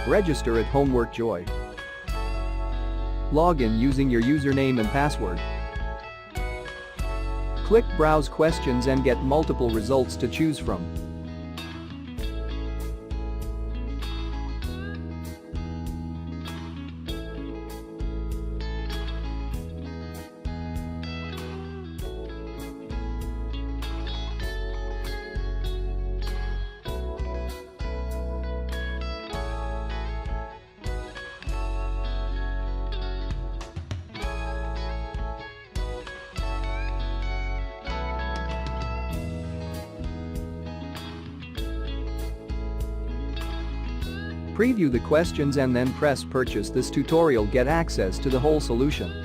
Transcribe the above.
Register at Homework Joy. Log in using your username and password. Click Browse Questions and get multiple results to choose from. Preview the questions and then press Purchase. This tutorial get access to the whole solution.